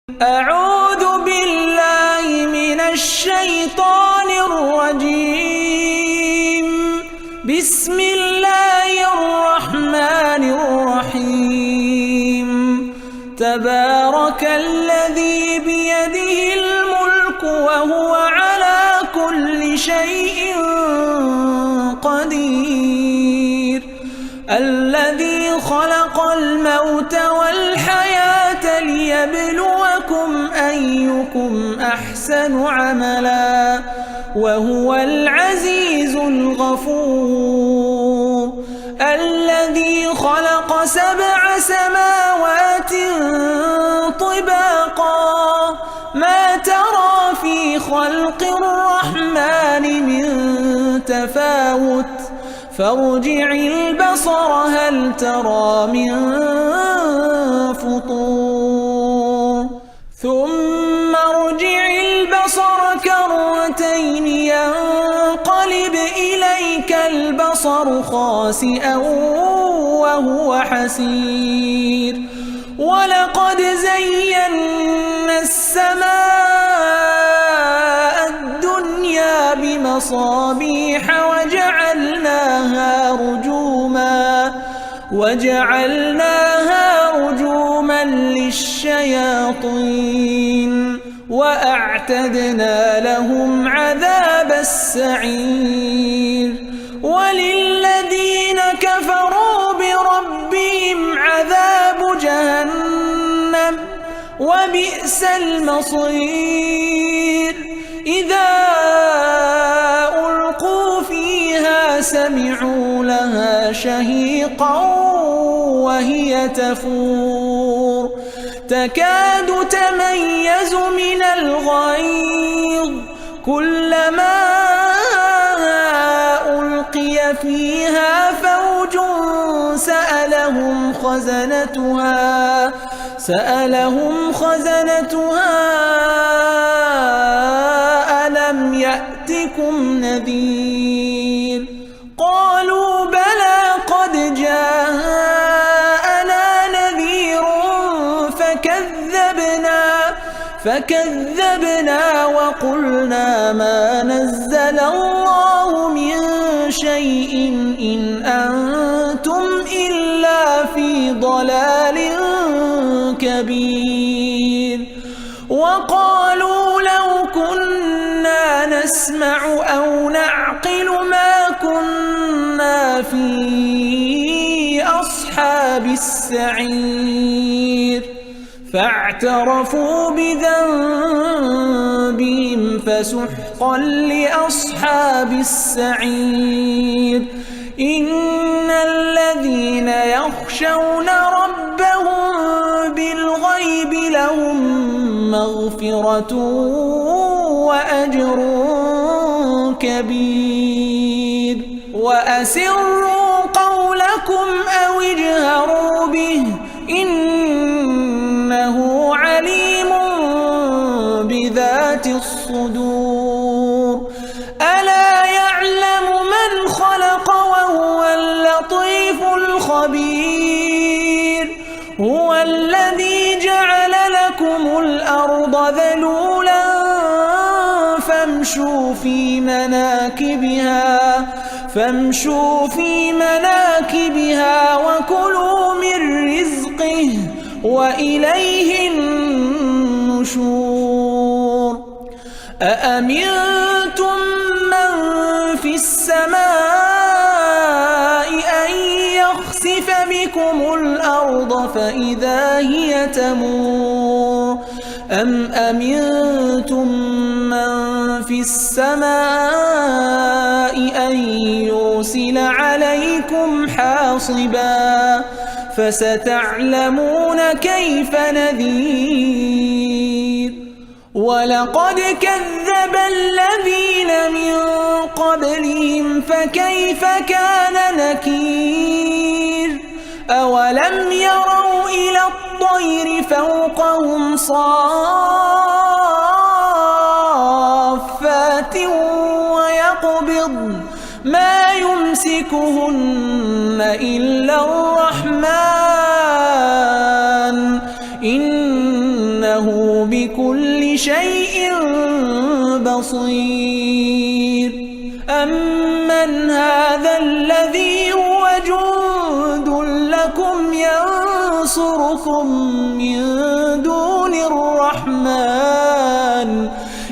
أعوذ بالله من الشيطان الرجيم. بسم الله الرحمن الرحيم. تبارك الذي بيده الملك وهو على كل شيء قدير. الذي خلق الموت والحياة ليبلوكم أيكم أحسن عملا وهو العزيز الغفور. الذي خلق 7 سماوات طباقا ما ترى في خلق الرحمن من تفاوت فارجع البصر هل ترى من فطور ثم ارجع البصر كرتين ينقلب إليك البصر خاسئا وهو حسير. ولقد زينا السماء الدنيا بمصابيح وجعلناها رجوما للشياطين وأعتدنا لهم عذاب السعير. وللذين كفروا بربهم عذاب جهنم وبئس المصير. إذا ألقوا فيها سمعوا لها شهيقا وهي تفور تكاد تميز من الغيظ كلما ألقي فيها فوج سألهم خزنتها ألم يأتكم نذير قالوا بلى قد جاءنا نذير فكذبنا وقلنا ما نزل الله من شيء إن أنتم إلا في ضلال كبير. وقالوا لو كنا نسمع أو نعقل ما كنا في أصحاب السعير. فاعترفوا بذنبهم فسحقا لأصحاب السعير. إن الذين يخشون ربهم بالغيب لهم مغفرة وأجر كبير. وأسروا قولكم أو اجهروا به إنه عليم بذات الصدور. ألا يعلم من خلق وهو اللطيف الخبير. هو الذي جعل لكم الأرض ذلولا فامشوا في مناكبها وكلوا من رزقه وإليه النشور. أأمنتم من في السماء أن يخسف بكم الأرض فإذا هي تمور أم أمنتم من في السماء أن يرسل عليكم حاصبا فستعلمون كيف نذير. ولقد كذب الذين من قبلهم فكيف كان نكير. أولم يروا إلى الطير فوقهم صافات ويقبضن ما يمسكهن إلا الرحمن إنه بكل شيء بصير. أمن هذا الذي هو جند لكم ينصركم من دون الرحمن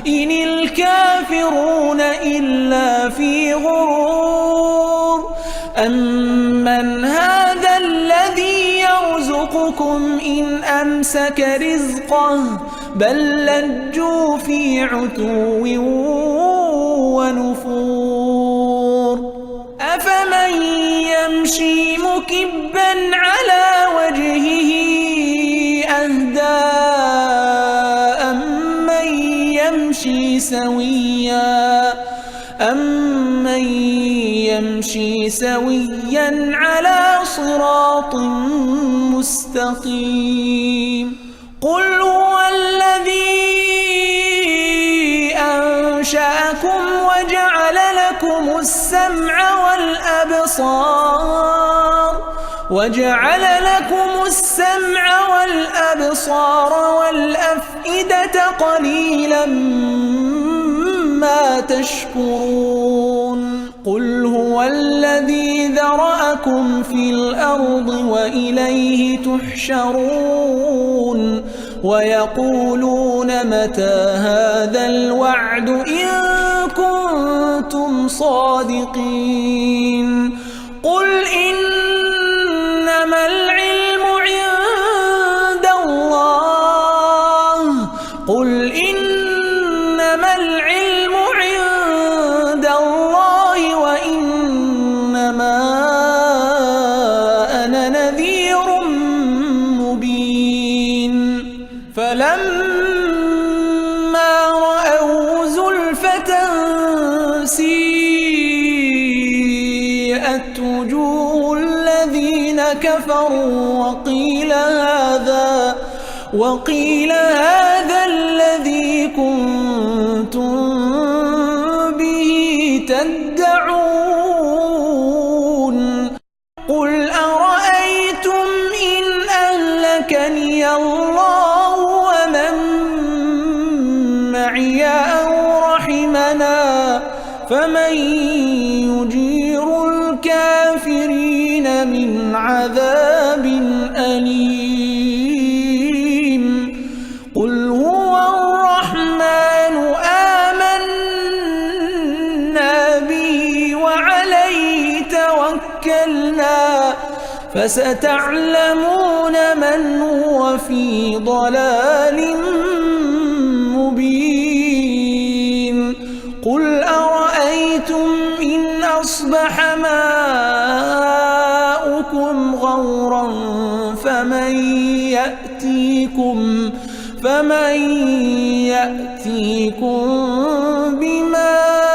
إن الكافرون إلا في غرور. أمن هذا الذي يرزقكم إن أمسك رزقه بل لجوا في عتو ونفور. أفمن يمشي مكبا على وجهه أهدى أمن يمشي سويا على صراط مستقيم. قل هو الذي أنشأكم وجعل لكم السمع والأبصار والأفئدة قليلا ما تشكرون. قل هو الذي ذرأكم في الأرض وإليه تحشرون. ويقولون متى هذا الوعد إن كنتم صادقين. قل إنما العلم عند الله وإنما أنا نذير مبين. فلما رأوا زلفة سيئت وجوه الذين كفروا وقيل هذا الذي كنتم به تدعون. قل أرأيتم إن أهلكني الله ومن معي أو رحمنا فمن يجير الكافرين من عذاب أليم. قل هو الرحمن آمنا به وعليه توكلنا فستعلمون من هو في ضلال مبين. قل أرأيتم إن أصبح ماؤكم غورا فمن يأتيكم بماء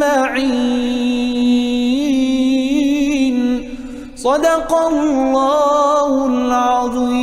معين. صدق الله العظيم.